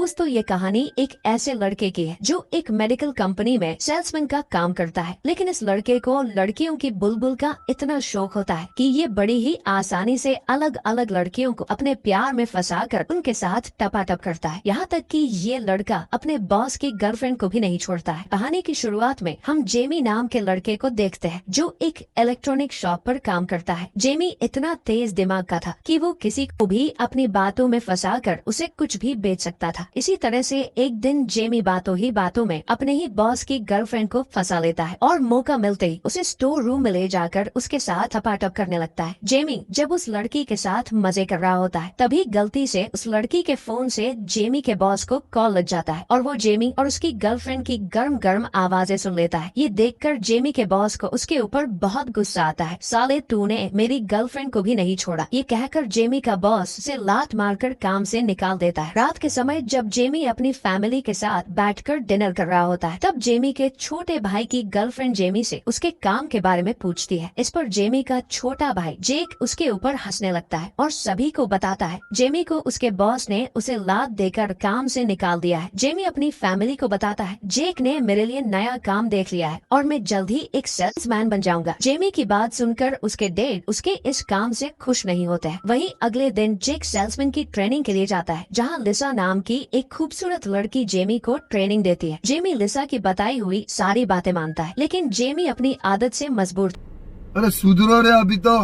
दोस्तों ये कहानी एक ऐसे लड़के की है जो एक मेडिकल कंपनी में सेल्समैन का काम करता है। लेकिन इस लड़के को लड़कियों की बुलबुल का इतना शौक होता है कि ये बड़ी ही आसानी से अलग अलग लड़कियों को अपने प्यार में फंसाकर उनके साथ टपाटप करता है। यहाँ तक कि ये लड़का अपने बॉस की गर्लफ्रेंड को भी नहीं छोड़ता है। कहानी की शुरुआत में हम जेमी नाम के लड़के को देखते हैं जो एक इलेक्ट्रॉनिक शॉप पर काम करता है। जेमी इतना तेज दिमाग का था कि वो किसी को भी अपनी बातों में फंसाकर उसे कुछ भी बेच सकता था। इसी तरह से एक दिन जेमी बातों ही बातों में अपने ही बॉस की गर्लफ्रेंड को फंसा लेता है और मौका मिलते ही उसे स्टोर रूम में ले जाकर उसके साथ टपाटप करने लगता है। जेमी जब उस लड़की के साथ मजे कर रहा होता है तभी गलती से उस लड़की के फोन से जेमी के बॉस को कॉल लग जाता है और वो जेमी और उसकी गर्लफ्रेंड की गर्म गर्म आवाजें सुन लेता है। ये देखकर जेमी के बॉस को उसके ऊपर बहुत गुस्सा आता है। साले तूने मेरी गर्लफ्रेंड को भी नहीं छोड़ा, ये कहकर जेमी का बॉस उसे लात मारकर काम से निकाल देता है। रात के समय जब जेमी अपनी फैमिली के साथ बैठकर डिनर कर रहा होता है तब जेमी के छोटे भाई की गर्लफ्रेंड जेमी से उसके काम के बारे में पूछती है। इस पर जेमी का छोटा भाई जेक उसके ऊपर हंसने लगता है और सभी को बताता है जेमी को उसके बॉस ने उसे लात देकर काम से निकाल दिया है। जेमी अपनी फैमिली को बताता है जेक ने मेरे लिए नया काम देख लिया है और मैं जल्द ही एक सेल्समैन बन जाऊंगा। जेमी की बात सुनकर उसके डैड उसके इस काम से खुश नहीं होते हैं। वहीं अगले दिन जेक सेल्समैन की ट्रेनिंग के लिए जाता है जहाँ लिसा नाम की एक खूबसूरत लड़की जेमी को ट्रेनिंग देती है। जेमी लिसा की बताई हुई सारी बातें मानता है लेकिन जेमी अपनी आदत से मजबूर अरे सुधरो रे अभी तो।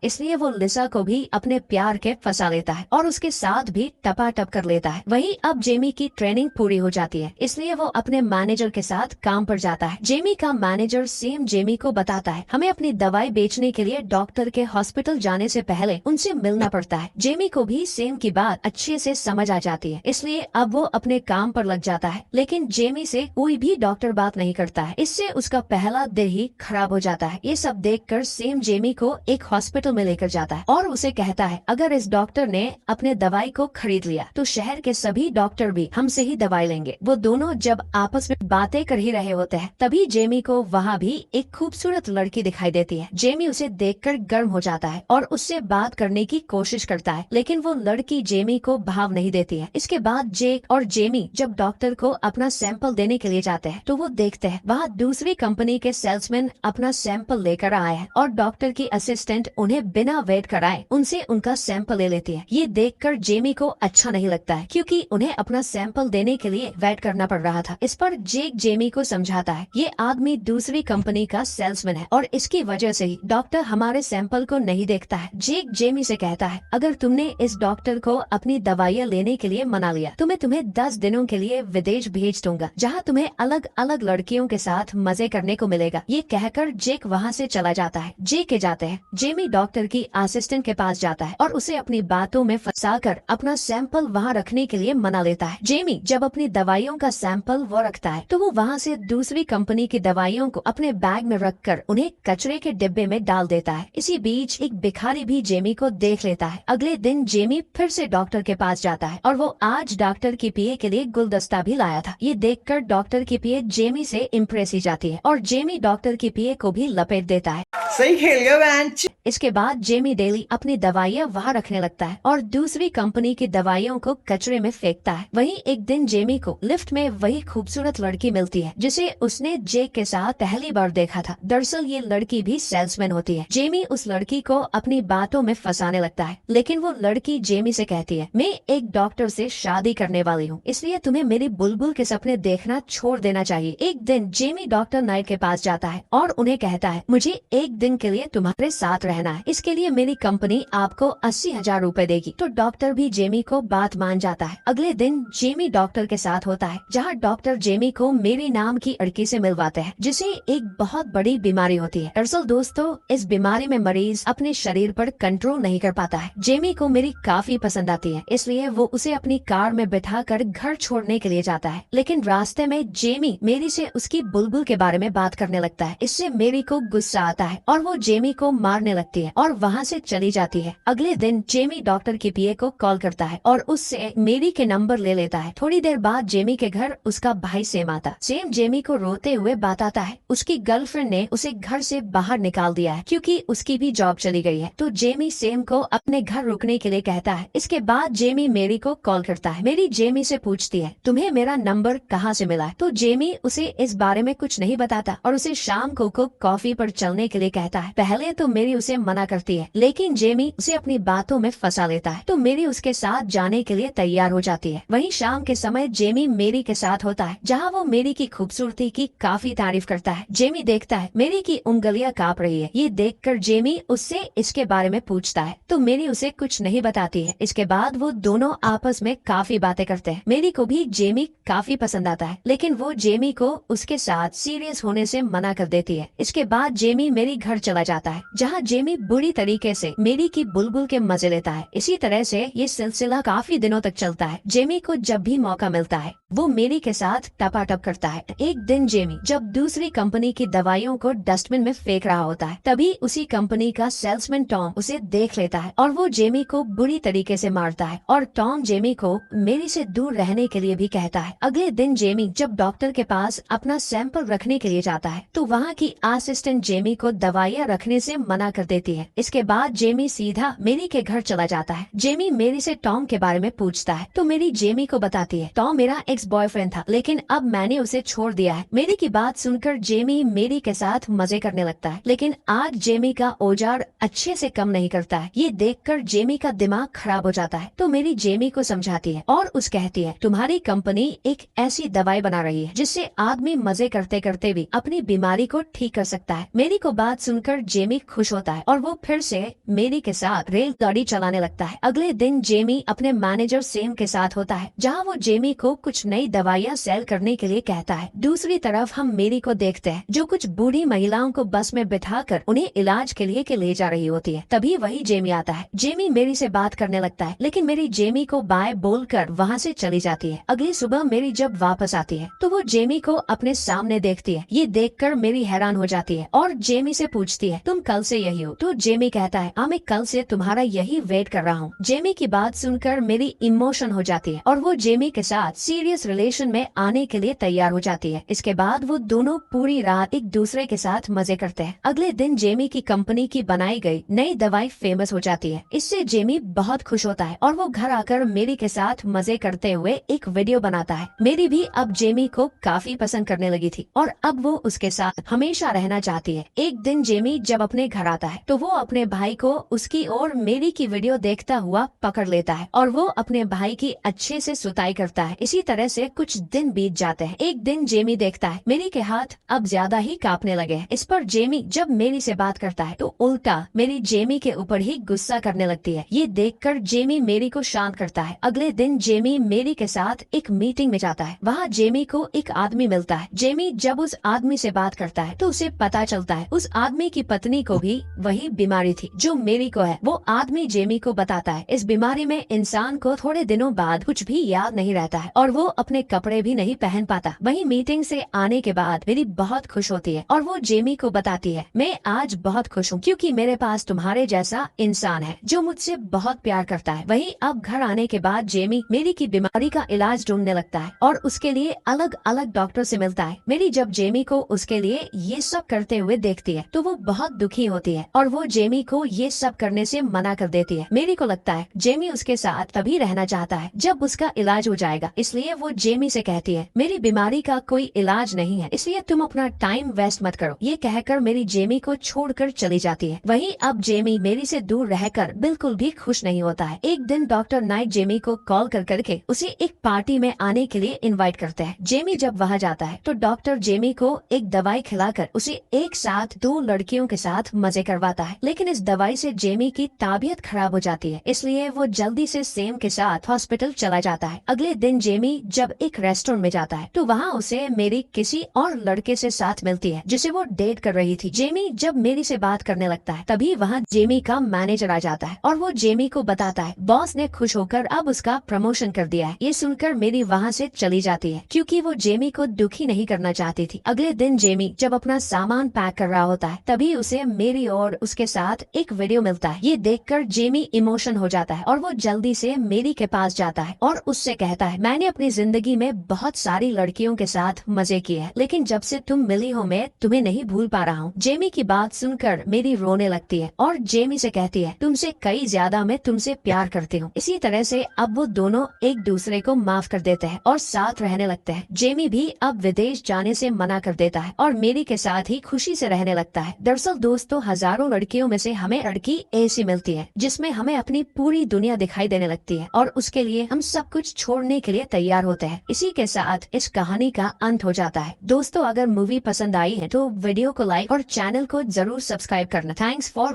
इसलिए वो लिसा को भी अपने प्यार के फंसा लेता है और उसके साथ भी टपाटप कर लेता है। वहीं अब जेमी की ट्रेनिंग पूरी हो जाती है इसलिए वो अपने मैनेजर के साथ काम पर जाता है। जेमी का मैनेजर सेम जेमी को बताता है हमें अपनी दवाई बेचने के लिए डॉक्टर के हॉस्पिटल जाने से पहले उनसे मिलना पड़ता है। जेमी को भी सेम की बात अच्छे से समझ आ जाती है इसलिए अब वो अपने काम पर लग जाता है। लेकिन जेमी से कोई भी डॉक्टर बात नहीं करता है, इससे उसका पहला दिन ही खराब हो जाता है। ये सब देखकर सेम जेमी को एक हॉस्पिटल में लेकर जाता है और उसे कहता है अगर इस डॉक्टर ने अपने दवाई को खरीद लिया तो शहर के सभी डॉक्टर भी हमसे ही दवाई लेंगे। वो दोनों जब आपस में बातें कर ही रहे होते हैं तभी जेमी को वहाँ भी एक खूबसूरत लड़की दिखाई देती है। जेमी उसे देखकर गर्म हो जाता है और उससे बात करने की कोशिश करता है लेकिन वो लड़की जेमी को भाव नहीं देती है। इसके बाद जेक और जेमी जब डॉक्टर को अपना सैंपल देने के लिए जाते हैं तो वो देखते हैं वहाँ दूसरी कंपनी के सेल्समैन अपना सैंपल लेकर आए हैं और डॉक्टर की असिस्टेंट उन्हें बिना वेट कराए उनसे उनका सैंपल ले लेती है। ये देखकर जेमी को अच्छा नहीं लगता है क्योंकि उन्हें अपना सैंपल देने के लिए वेट करना पड़ रहा था। इस पर जेक जेमी को समझाता है ये आदमी दूसरी कंपनी का सेल्समैन है और इसकी वजह से ही डॉक्टर हमारे सैंपल को नहीं देखता है। जेक जेमी से कहता है अगर तुमने इस डॉक्टर को अपनी दवाइयाँ लेने के लिए मना लिया तो मैं तुम्हें 10 दिनों के लिए विदेश भेज दूंगा जहाँ तुम्हें अलग अलग लड़कियों के साथ मजे करने को मिलेगा। ये कहकर जेक वहाँ से चला जाता है। जेक के जाते हैं जेमी डॉक्टर की असिस्टेंट के पास जाता है और उसे अपनी बातों में फंसाकर अपना सैंपल वहाँ रखने के लिए मना लेता है। जेमी जब अपनी दवाइयों का सैंपल वो रखता है तो वो वहाँ से दूसरी कंपनी की दवाइयों को अपने बैग में रखकर उन्हें कचरे के डिब्बे में डाल देता है। इसी बीच एक भिखारी भी जेमी को देख लेता है। अगले दिन जेमी फिर से डॉक्टर के पास जाता है और वो आज डॉक्टर की पिए के लिए गुलदस्ता भी लाया था। ये देखकर डॉक्टर की पिए जेमी से इम्प्रेस ही जाती है और जेमी डॉक्टर की पिए को भी लपेट देता है। सही खेल गया बेंच। इसके बाद जेमी डेली अपनी दवाइयाँ वहाँ रखने लगता है और दूसरी कंपनी की दवाइयों को कचरे में फेंकता है। वहीं एक दिन जेमी को लिफ्ट में वही खूबसूरत लड़की मिलती है जिसे उसने जेक के साथ पहली बार देखा था। दरअसल ये लड़की भी सेल्समैन होती है। जेमी उस लड़की को अपनी बातों में फंसाने लगता है लेकिन वो लड़की जेमी से कहती है मैं एक डॉक्टर से शादी करने वाली हूँ इसलिए तुम्हें मेरी बुलबुल के सपने देखना छोड़ देना चाहिए। एक दिन जेमी डॉक्टर नाइट के पास जाता है और उन्हें कहता है मुझे एक दिन के लिए तुम्हारे साथ रहना है, इसके लिए मेरी कंपनी आपको 80,000 रूपए देगी। तो डॉक्टर भी जेमी को बात मान जाता है। अगले दिन जेमी डॉक्टर के साथ होता है जहाँ डॉक्टर जेमी को मेरी नाम की लड़की से मिलवाते हैं जिसे एक बहुत बड़ी बीमारी होती है। दरअसल दोस्तों इस बीमारी में मरीज अपने शरीर पर कंट्रोल नहीं कर पाता है। जेमी को मेरी काफी पसंद आती है इसलिए वो उसे अपनी कार में बिठाकर घर छोड़ने के लिए जाता है लेकिन रास्ते में जेमी मेरी से उसकी बुलबुल के बारे में बात करने लगता है। इससे मेरी को गुस्सा आता है और और वो जेमी को मारने लगती है और वहाँ से चली जाती है। अगले दिन जेमी डॉक्टर के पीए को कॉल करता है और उससे मेरी के नंबर ले लेता है। थोड़ी देर बाद जेमी के घर उसका भाई सेम आता। सेम जेमी को रोते हुए बताता है उसकी गर्लफ्रेंड ने उसे घर से बाहर निकाल दिया है क्योंकि उसकी भी जॉब चली गई है। तो जेमी सेम को अपने घर रुकने के लिए कहता है। इसके बाद जेमी मेरी को कॉल करता है। मेरी जेमी से पूछती है तुम्हें मेरा नंबर कहाँ से मिला है? तो जेमी उसे इस बारे में कुछ नहीं बताता और उसे शाम को कॉफी पर चलने के लिए कहता है। पहले तो मेरी उसे मना करती है लेकिन जेमी उसे अपनी बातों में फंसा लेता है। तो मेरी उसके साथ जाने के लिए तैयार हो जाती है। वहीं शाम के समय जेमी मेरी के साथ होता है जहाँ वो मेरी की खूबसूरती की काफी तारीफ करता है। जेमी देखता है मेरी की उंगलियां कांप रही है। ये देखकर जेमी उससे इसके बारे में पूछता है तो मेरी उसे कुछ नहीं बताती है। इसके बाद वो दोनों आपस में काफी बातें करते हैं। मेरी को भी जेमी काफी पसंद आता है लेकिन वो जेमी को उसके साथ सीरियस होने से मना कर देती है। इसके बाद जेमी मेरी घर चला जाता है जहाँ जेमी बुरी तरीके से मेरी की बुलबुल के मजे लेता है। इसी तरह से ये सिलसिला काफी दिनों तक चलता है। जेमी को जब भी मौका मिलता है वो मेरी के साथ टपाटप करता है। एक दिन जेमी जब दूसरी कंपनी की दवाइयों को डस्टबिन में फेंक रहा होता है तभी उसी कंपनी का सेल्समैन टॉम उसे देख लेता है और वो जेमी को बुरी तरीके से मारता है और टॉम जेमी को मेरी से दूर रहने के लिए भी कहता है। अगले दिन जेमी जब डॉक्टर के पास अपना सैंपल रखने के लिए जाता है तो वहाँ की असिस्टेंट जेमी को दवाइयाँ रखने से मना कर देती है। इसके बाद जेमी सीधा मेरी के घर चला जाता है। जेमी मेरी से टॉम के बारे में पूछता है तो मेरी जेमी को बताती है टॉम मेरा एक्स बॉयफ्रेंड था लेकिन अब मैंने उसे छोड़ दिया है। मेरी की बात सुनकर जेमी मेरी के साथ मजे करने लगता है लेकिन आज जेमी का औजार अच्छे से कम नहीं करता है। ये देखकर जेमी का दिमाग खराब हो जाता है। तो मेरी जेमी को समझाती है और उस कहती है तुम्हारी कंपनी एक ऐसी दवाई बना रही है जिससे आदमी मजे करते करते भी अपनी बीमारी को ठीक कर सकता है। मेरी को बात सुनकर जेमी खुश होता है और वो फिर से मेरी के साथ रेलगाड़ी चलाने लगता है। अगले दिन जेमी अपने मैनेजर सेम के साथ होता है जहाँ वो जेमी को कुछ नई दवाइयाँ सेल करने के लिए कहता है। दूसरी तरफ हम मेरी को देखते हैं जो कुछ बूढ़ी महिलाओं को बस में बिठाकर उन्हें इलाज के लिए ले जा रही होती है। तभी वही जेमी आता है। जेमी मेरी से बात करने लगता है लेकिन मेरी जेमी को बाय बोलकर वहाँ से चली जाती है। अगली सुबह मेरी जब वापस आती है तो वो जेमी को अपने सामने देखती है। ये देखकर मेरी हैरान हो जाती है और जेमी से पूछती है तुम कल से यही हो? तो जेमी कहता है मैं कल से तुम्हारा यही वेट कर रहा हूँ। जेमी की बात सुनकर मेरी इमोशन हो जाती है और वो जेमी के साथ सीरियस रिलेशन में आने के लिए तैयार हो जाती है। इसके बाद वो दोनों पूरी रात एक दूसरे के साथ मजे करते हैं। अगले दिन जेमी की कंपनी की बनाई गई नई दवाई फेमस हो जाती है। इससे जेमी बहुत खुश होता है और वो घर आकर मेरी के साथ मजे करते हुए एक वीडियो बनाता है। मेरी भी अब जेमी को काफी पसंद करने लगी थी और अब वो उसके साथ हमेशा रहना चाहती है। एक दिन जेमी जब अपने घर आता है तो वो अपने भाई को उसकी और मेरी की वीडियो देखता हुआ पकड़ लेता है और वो अपने भाई की अच्छे से सुताई करता है। इसी तरह से कुछ दिन बीत जाते हैं। एक दिन जेमी देखता है मेरी के हाथ अब ज्यादा ही कांपने लगे हैं। इस पर जेमी जब मेरी से बात करता है तो उल्टा मेरी जेमी के ऊपर ही गुस्सा करने लगती है। ये देखकर जेमी मेरी को शांत करता है। अगले दिन जेमी मेरी के साथ एक मीटिंग में जाता है। वहाँ जेमी को एक आदमी मिलता है। जेमी जब उस आदमी से बात करता है तो उसे पता चलता है उस आदमी की पत्नी को भी वही बीमारी थी जो मेरी को है। वो आदमी जेमी को बताता है इस बीमारी में इंसान को थोड़े दिनों बाद कुछ भी याद नहीं रहता है और वो अपने कपड़े भी नहीं पहन पाता। वही मीटिंग से आने के बाद मेरी बहुत खुश होती है और वो जेमी को बताती है मैं आज बहुत खुश हूँ क्योंकि मेरे पास तुम्हारे जैसा इंसान है जो मुझसे बहुत प्यार करता है। वही अब घर आने के बाद जेमी मेरी की बीमारी का इलाज ढूंढने लगता है और उसके लिए अलग अलग डॉक्टर से मिलता है। मेरी जब जेमी को उसके लिए ये सब करते हुए देखती है तो वो बहुत दुखी होती है और वो जेमी को ये सब करने से मना कर देती है। मेरी को लगता है जेमी उसके साथ तभी रहना चाहता है जब उसका इलाज हो जाएगा, इसलिए वो जेमी से कहती है मेरी बीमारी का कोई इलाज नहीं है इसलिए तुम अपना टाइम वेस्ट मत करो। ये कहकर मेरी जेमी को छोड़कर चली जाती है। वहीं अब जेमी मेरी से दूर रहकर बिल्कुल भी खुश नहीं होता है। एक दिन डॉक्टर नाइट जेमी को कॉल कर करके उसे एक पार्टी में आने के लिए इनवाइट करते हैं। जेमी जब वहाँ जाता है तो डॉक्टर जेमी को एक दवाई खिलाकर उसे एक साथ 2 लड़कियों के साथ मजे करवाता है। लेकिन इस दवाई से जेमी की तबीयत खराब हो जाती है इसलिए वो जल्दी से सेम के साथ हॉस्पिटल चला जाता है। अगले दिन जेमी जब एक रेस्टोरेंट में जाता है तो वहाँ उसे मेरी किसी और लड़के से साथ मिलती है जिसे वो डेट कर रही थी। जेमी जब मेरी से बात करने लगता है तभी वहाँ जेमी का मैनेजर आ जाता है और वो जेमी को बताता है बॉस ने खुश होकर अब उसका प्रमोशन कर दिया है। ये सुनकर मेरी वहाँ से चली जाती है क्योंकि वो जेमी को दुखी नहीं करना चाहती थी। अगले दिन जेमी जब अपना सामान पैक कर रहा होता है है। तभी उसे मेरी और उसके साथ एक वीडियो मिलता है। ये देखकर जेमी इमोशन हो जाता है और वो जल्दी से मेरी के पास जाता है और उससे कहता है, मैंने अपनी जिंदगी में बहुत सारी लड़कियों के साथ मजे किए हैं, लेकिन जब से तुम मिली हो मैं तुम्हें नहीं भूल पा रहा हूँ। जेमी की बात सुनकर मेरी रोने लगती है और जेमी से कहती है, तुमसे कई ज्यादा मैं तुमसे प्यार करती हूँ। इसी तरह से अब वो दोनों एक दूसरे को माफ कर देते हैं और साथ रहने लगते हैं। जेमी भी अब विदेश जाने से मना कर देता है और मेरी के साथ ही खुशी से रहने लगता है। दरअसल दोस्तों, हजारों लड़कियों में से हमें लड़की ऐसी मिलती है जिसमें हमें अपनी पूरी दुनिया दिखाई देने लगती है और उसके लिए हम सब कुछ छोड़ने के लिए तैयार होते हैं। इसी के साथ इस कहानी का अंत हो जाता है। दोस्तों, अगर मूवी पसंद आई है तो वीडियो को लाइक और चैनल को जरूर सब्सक्राइब करना। Thanks for